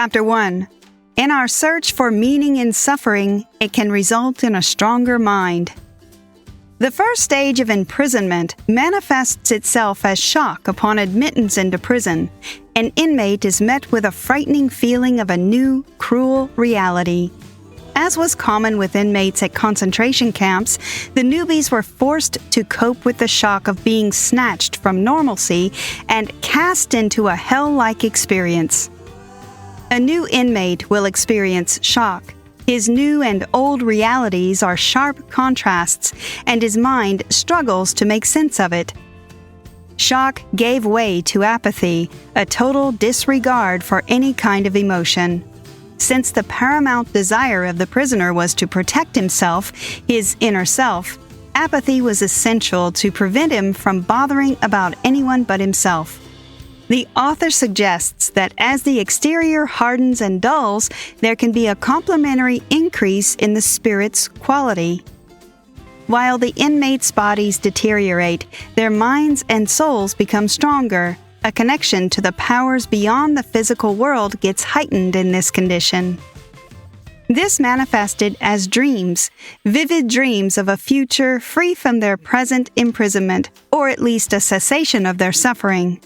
Chapter 1. In our search for meaning in suffering, it can result in a stronger mind. The first stage of imprisonment manifests itself as shock upon admittance into prison. An inmate is met with a frightening feeling of a new, cruel reality. As was common with inmates at concentration camps, the newbies were forced to cope with the shock of being snatched from normalcy and cast into a hell-like experience. A new inmate will experience shock. His new and old realities are sharp contrasts, and his mind struggles to make sense of it. Shock gave way to apathy, a total disregard for any kind of emotion. Since the paramount desire of the prisoner was to protect himself, his inner self, apathy was essential to prevent him from bothering about anyone but himself. The author suggests that as the exterior hardens and dulls, there can be a complementary increase in the spirit's quality. While the inmates' bodies deteriorate, their minds and souls become stronger. A connection to the powers beyond the physical world gets heightened in this condition. This manifested as dreams, vivid dreams of a future free from their present imprisonment, or at least a cessation of their suffering.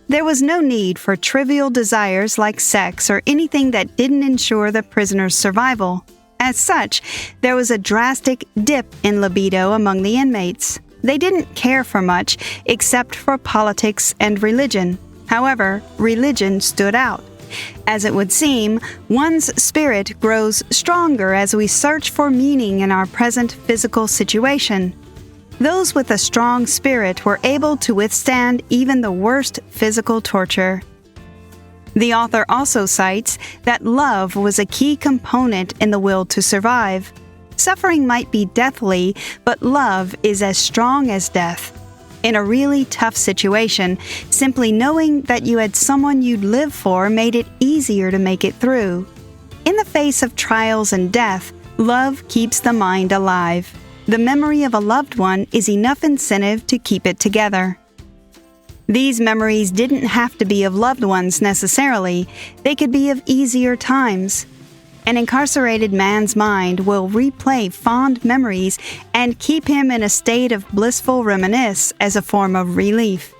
There was no need for trivial desires like sex or anything that didn't ensure the prisoner's survival. As such, there was a drastic dip in libido among the inmates. They didn't care for much except for politics and religion. However, religion stood out. As it would seem, one's spirit grows stronger as we search for meaning in our present physical situation. Those with a strong spirit were able to withstand even the worst physical torture. The author also cites that love was a key component in the will to survive. Suffering might be deathly, but love is as strong as death. In a really tough situation, simply knowing that you had someone you'd live for made it easier to make it through. In the face of trials and death, love keeps the mind alive. The memory of a loved one is enough incentive to keep it together. These memories didn't have to be of loved ones necessarily. They could be of easier times. An incarcerated man's mind will replay fond memories and keep him in a state of blissful reminiscence as a form of relief.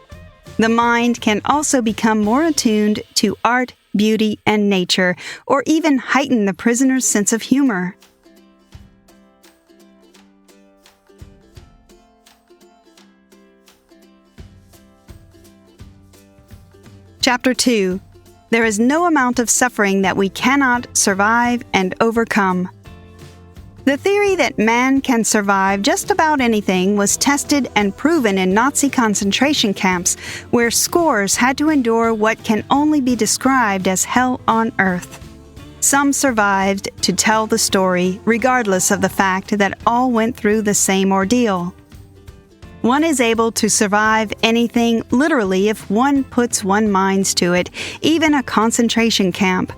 The mind can also become more attuned to art, beauty, and nature, or even heighten the prisoner's sense of humor. Chapter 2. There is no amount of suffering that we cannot survive and overcome. The theory that man can survive just about anything was tested and proven in Nazi concentration camps, where scores had to endure what can only be described as hell on earth. Some survived to tell the story, regardless of the fact that all went through the same ordeal. One is able to survive anything literally if one puts one's mind to it, even a concentration camp.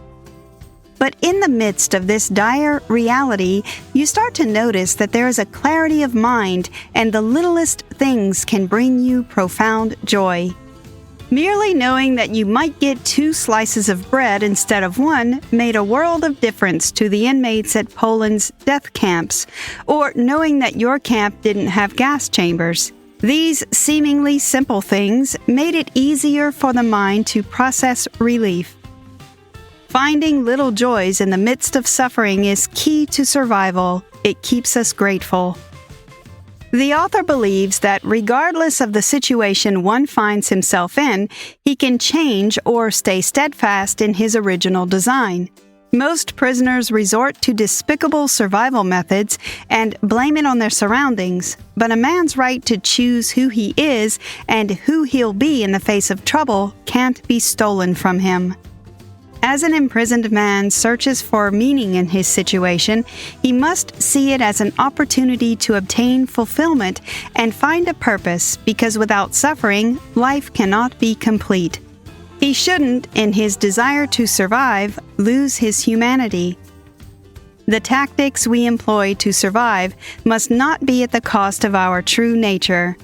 But in the midst of this dire reality, you start to notice that there is a clarity of mind, and the littlest things can bring you profound joy. Merely knowing that you might get 2 slices of bread instead of 1 made a world of difference to the inmates at Poland's death camps, or knowing that your camp didn't have gas chambers. These seemingly simple things made it easier for the mind to process relief. Finding little joys in the midst of suffering is key to survival. It keeps us grateful. The author believes that regardless of the situation one finds himself in, he can change or stay steadfast in his original design. Most prisoners resort to despicable survival methods and blame it on their surroundings, but a man's right to choose who he is and who he'll be in the face of trouble can't be stolen from him. As an imprisoned man searches for meaning in his situation, he must see it as an opportunity to obtain fulfillment and find a purpose, because without suffering, life cannot be complete. He shouldn't, in his desire to survive, lose his humanity. The tactics we employ to survive must not be at the cost of our true nature.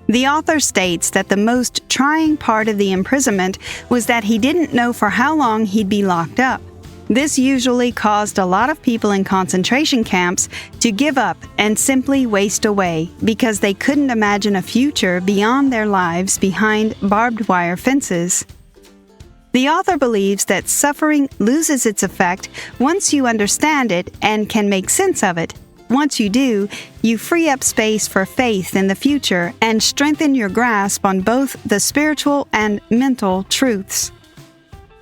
The author states that the most trying part of the imprisonment was that he didn't know for how long he'd be locked up. This usually caused a lot of people in concentration camps to give up and simply waste away because they couldn't imagine a future beyond their lives behind barbed wire fences. The author believes that suffering loses its effect once you understand it and can make sense of it. Once you do, you free up space for faith in the future and strengthen your grasp on both the spiritual and mental truths.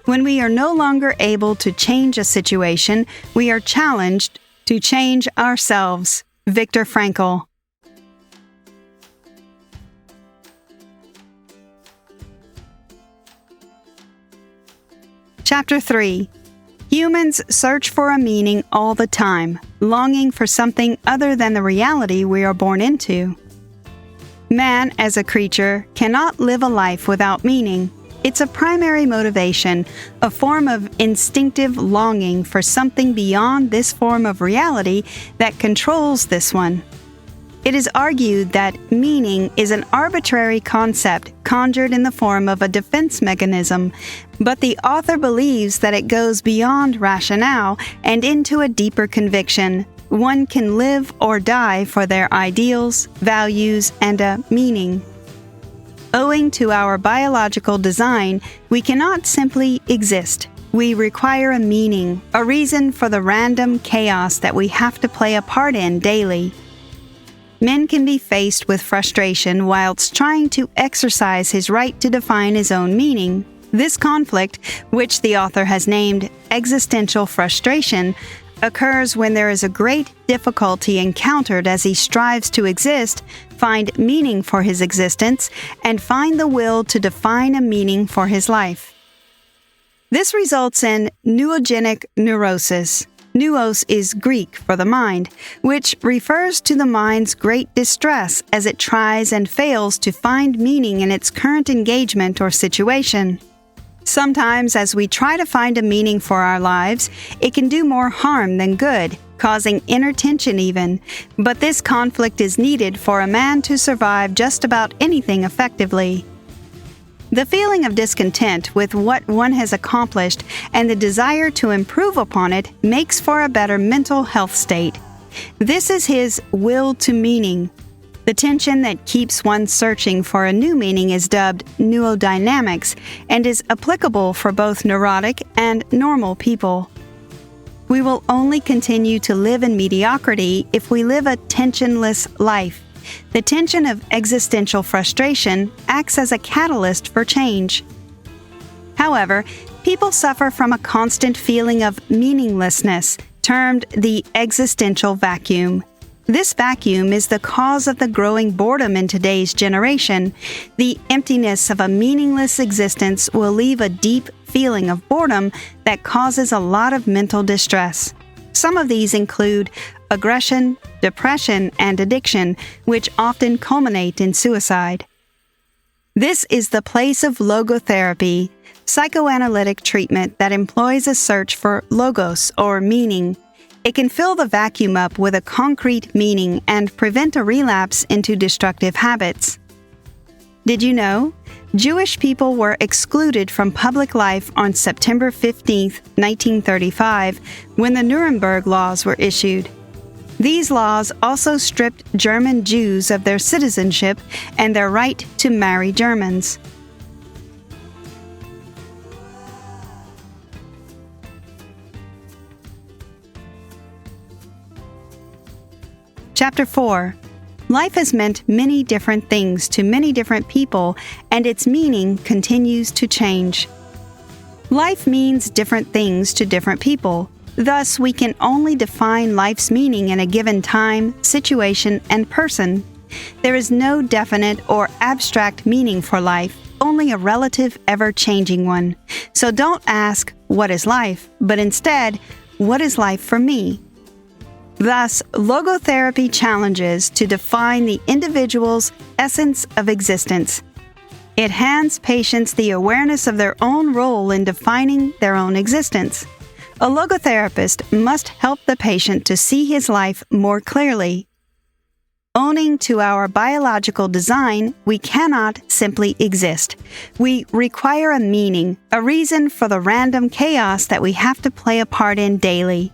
When we are no longer able to change a situation, we are challenged to change ourselves. Viktor Frankl. Chapter 3. Humans search for a meaning all the time, longing for something other than the reality we are born into. Man, as a creature, cannot live a life without meaning. It's a primary motivation, a form of instinctive longing for something beyond this form of reality that controls this one. It is argued that meaning is an arbitrary concept conjured in the form of a defense mechanism, but the author believes that it goes beyond rationale and into a deeper conviction. One can live or die for their ideals, values, and a meaning. Owing to our biological design, we cannot simply exist. We require a meaning, a reason for the random chaos that we have to play a part in daily. Men can be faced with frustration whilst trying to exercise his right to define his own meaning. This conflict, which the author has named existential frustration, occurs when there is a great difficulty encountered as he strives to exist, find meaning for his existence, and find the will to define a meaning for his life. This results in neurogenic neurosis. Nous is Greek for the mind, which refers to the mind's great distress as it tries and fails to find meaning in its current engagement or situation. Sometimes, as we try to find a meaning for our lives, it can do more harm than good, causing inner tension even. But this conflict is needed for a man to survive just about anything effectively. The feeling of discontent with what one has accomplished and the desire to improve upon it makes for a better mental health state. This is his will to meaning. The tension that keeps one searching for a new meaning is dubbed neurodynamics and is applicable for both neurotic and normal people. We will only continue to live in mediocrity if we live a tensionless life. The tension of existential frustration acts as a catalyst for change. However, people suffer from a constant feeling of meaninglessness, termed the existential vacuum. This vacuum is the cause of the growing boredom in today's generation. The emptiness of a meaningless existence will leave a deep feeling of boredom that causes a lot of mental distress. Some of these include aggression, depression, and addiction, which often culminate in suicide. This is the place of logotherapy, psychoanalytic treatment that employs a search for logos or meaning. It can fill the vacuum up with a concrete meaning and prevent a relapse into destructive habits. Did you know? Jewish people were excluded from public life on September 15, 1935, when the Nuremberg laws were issued. These laws also stripped German Jews of their citizenship and their right to marry Germans. Chapter 4. Life has meant many different things to many different people, and its meaning continues to change. Life means different things to different people. Thus, we can only define life's meaning in a given time, situation, and person. There is no definite or abstract meaning for life, only a relative, ever-changing one. So don't ask, what is life? But instead, what is life for me? Thus, logotherapy challenges to define the individual's essence of existence. It hands patients the awareness of their own role in defining their own existence. A logotherapist must help the patient to see his life more clearly. Owning to our biological design, we cannot simply exist. We require a meaning, a reason for the random chaos that we have to play a part in daily.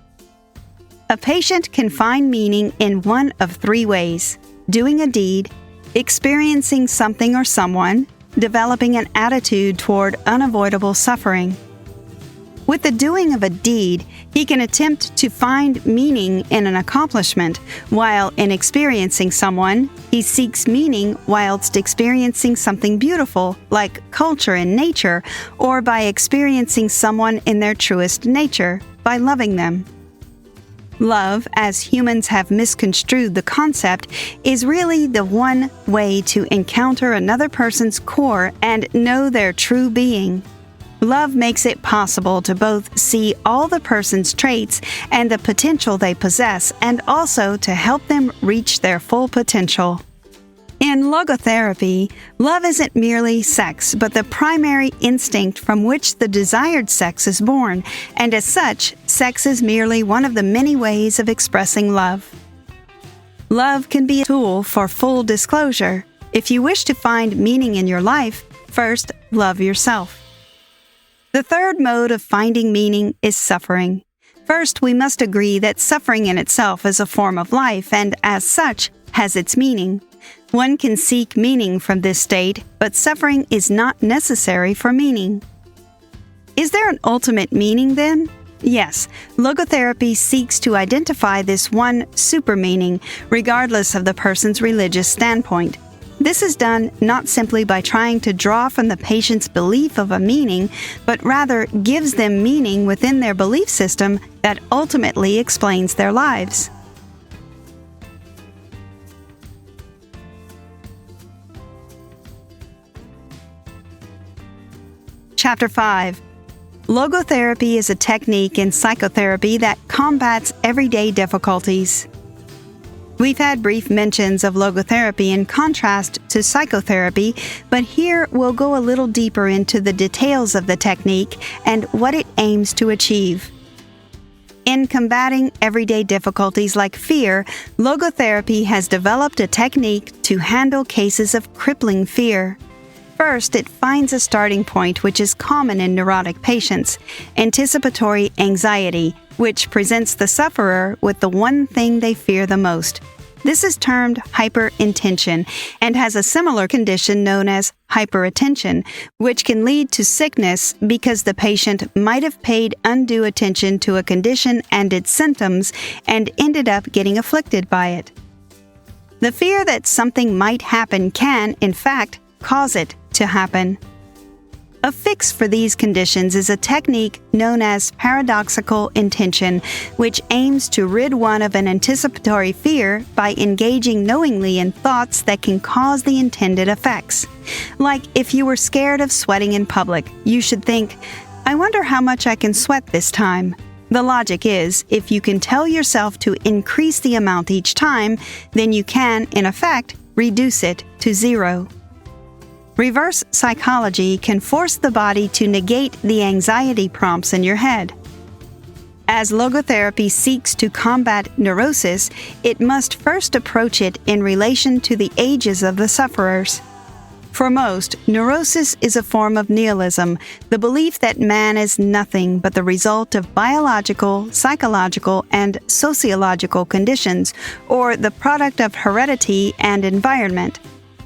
A patient can find meaning in one of three ways: doing a deed, experiencing something or someone, developing an attitude toward unavoidable suffering. With the doing of a deed, he can attempt to find meaning in an accomplishment, while in experiencing someone, he seeks meaning whilst experiencing something beautiful, like culture and nature, or by experiencing someone in their truest nature, by loving them. Love, as humans have misconstrued the concept, is really the one way to encounter another person's core and know their true being. Love makes it possible to both see all the person's traits and the potential they possess, and also to help them reach their full potential. In logotherapy, love isn't merely sex, but the primary instinct from which the desired sex is born, and as such, sex is merely one of the many ways of expressing love. Love can be a tool for full disclosure. If you wish to find meaning in your life, first love yourself. The third mode of finding meaning is suffering. First, we must agree that suffering in itself is a form of life and, as such, has its meaning. One can seek meaning from this state, but suffering is not necessary for meaning. Is there an ultimate meaning then? Yes, logotherapy seeks to identify this one super meaning, regardless of the person's religious standpoint. This is done not simply by trying to draw from the patient's belief of a meaning, but rather gives them meaning within their belief system that ultimately explains their lives. Chapter 5. Logotherapy is a technique in psychotherapy that combats everyday difficulties. We've had brief mentions of logotherapy in contrast to psychotherapy, but here we'll go a little deeper into the details of the technique and what it aims to achieve. In combating everyday difficulties like fear, logotherapy has developed a technique to handle cases of crippling fear. First, it finds a starting point which is common in neurotic patients: anticipatory anxiety, which presents the sufferer with the one thing they fear the most. This is termed hyperintention and has a similar condition known as hyperattention, which can lead to sickness because the patient might have paid undue attention to a condition and its symptoms and ended up getting afflicted by it. The fear that something might happen can, in fact, cause it to happen. A fix for these conditions is a technique known as paradoxical intention, which aims to rid one of an anticipatory fear by engaging knowingly in thoughts that can cause the intended effects. Like if you were scared of sweating in public, you should think, "I wonder how much I can sweat this time." The logic is, if you can tell yourself to increase the amount each time, then you can, in effect, reduce it to zero. Reverse psychology can force the body to negate the anxiety prompts in your head. As logotherapy seeks to combat neurosis, it must first approach it in relation to the ages of the sufferers. For most, neurosis is a form of nihilism, the belief that man is nothing but the result of biological, psychological, and sociological conditions, or the product of heredity and environment.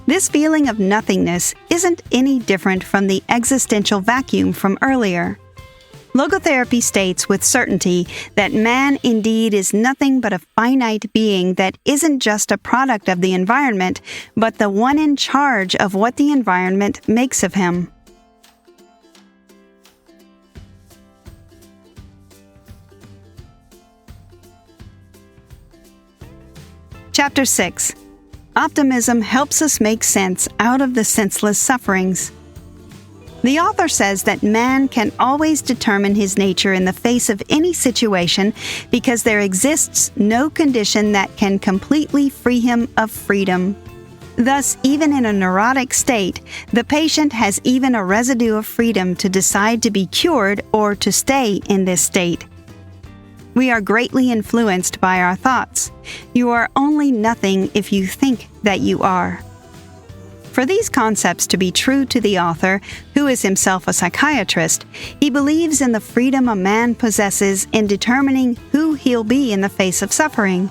This feeling of nothingness isn't any different from the existential vacuum from earlier. Logotherapy states with certainty that man indeed is nothing but a finite being that isn't just a product of the environment, but the one in charge of what the environment makes of him. Chapter 6. Optimism helps us make sense out of the senseless sufferings. The author says that man can always determine his nature in the face of any situation because there exists no condition that can completely free him of freedom. Thus, even in a neurotic state, the patient has even a residue of freedom to decide to be cured or to stay in this state. We are greatly influenced by our thoughts. You are only nothing if you think that you are. For these concepts to be true to the author, who is himself a psychiatrist, he believes in the freedom a man possesses in determining who he'll be in the face of suffering.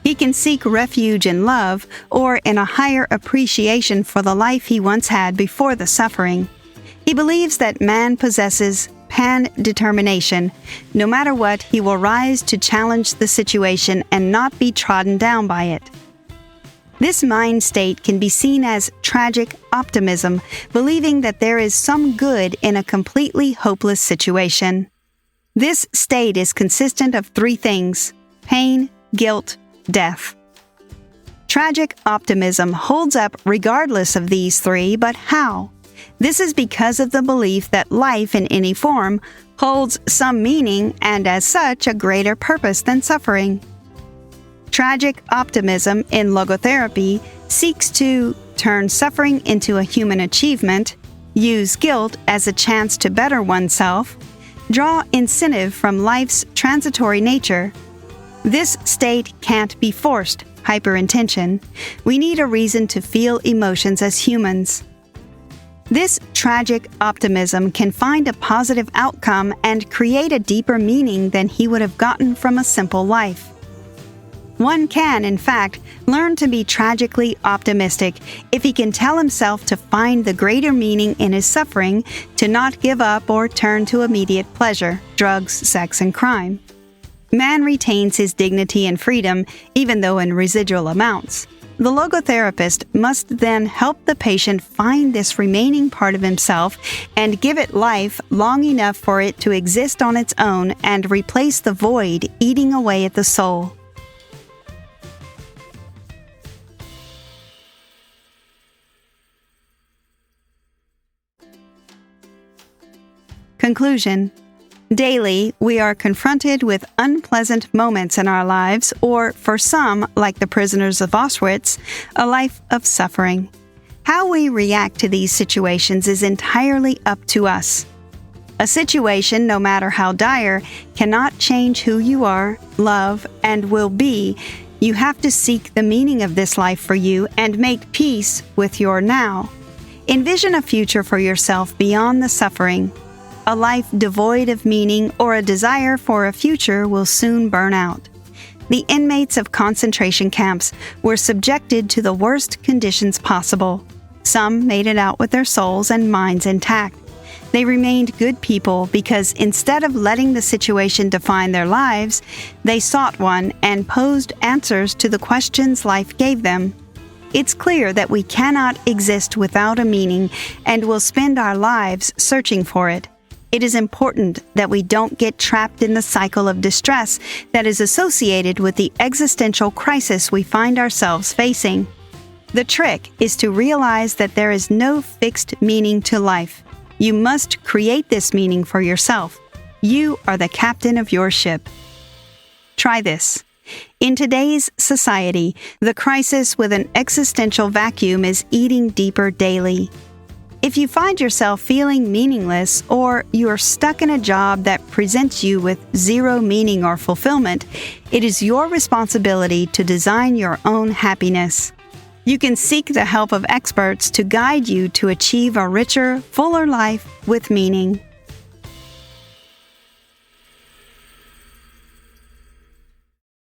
He can seek refuge in love or in a higher appreciation for the life he once had before the suffering. He believes that man possesses pan-determination. No matter what, he will rise to challenge the situation and not be trodden down by it. This mind state can be seen as tragic optimism, believing that there is some good in a completely hopeless situation. This state is consistent of three things: pain, guilt, death. Tragic optimism holds up regardless of these three, but how? This is because of the belief that life in any form holds some meaning and as such a greater purpose than suffering. Tragic optimism in logotherapy seeks to turn suffering into a human achievement, use guilt as a chance to better oneself, draw incentive from life's transitory nature. This state can't be forced, hyperintention. We need a reason to feel emotions as humans. This tragic optimism can find a positive outcome and create a deeper meaning than he would have gotten from a simple life. One can, in fact, learn to be tragically optimistic if he can tell himself to find the greater meaning in his suffering, to not give up or turn to immediate pleasure, drugs, sex, and crime. Man retains his dignity and freedom, even though in residual amounts. The logotherapist must then help the patient find this remaining part of himself and give it life long enough for it to exist on its own and replace the void eating away at the soul. Conclusion. Daily, we are confronted with unpleasant moments in our lives, or for some, like the prisoners of Auschwitz, a life of suffering. How we react to these situations is entirely up to us. A situation, no matter how dire, cannot change who you are, love, and will be. You have to seek the meaning of this life for you and make peace with your now. Envision a future for yourself beyond the suffering. A life devoid of meaning or a desire for a future will soon burn out. The inmates of concentration camps were subjected to the worst conditions possible. Some made it out with their souls and minds intact. They remained good people because instead of letting the situation define their lives, they sought one and posed answers to the questions life gave them. It's clear that we cannot exist without a meaning and will spend our lives searching for it. It is important that we don't get trapped in the cycle of distress that is associated with the existential crisis we find ourselves facing. The trick is to realize that there is no fixed meaning to life. You must create this meaning for yourself. You are the captain of your ship. Try this. In today's society, the crisis with an existential vacuum is eating deeper daily. If you find yourself feeling meaningless, or you are stuck in a job that presents you with zero meaning or fulfillment, it is your responsibility to design your own happiness. You can seek the help of experts to guide you to achieve a richer, fuller life with meaning.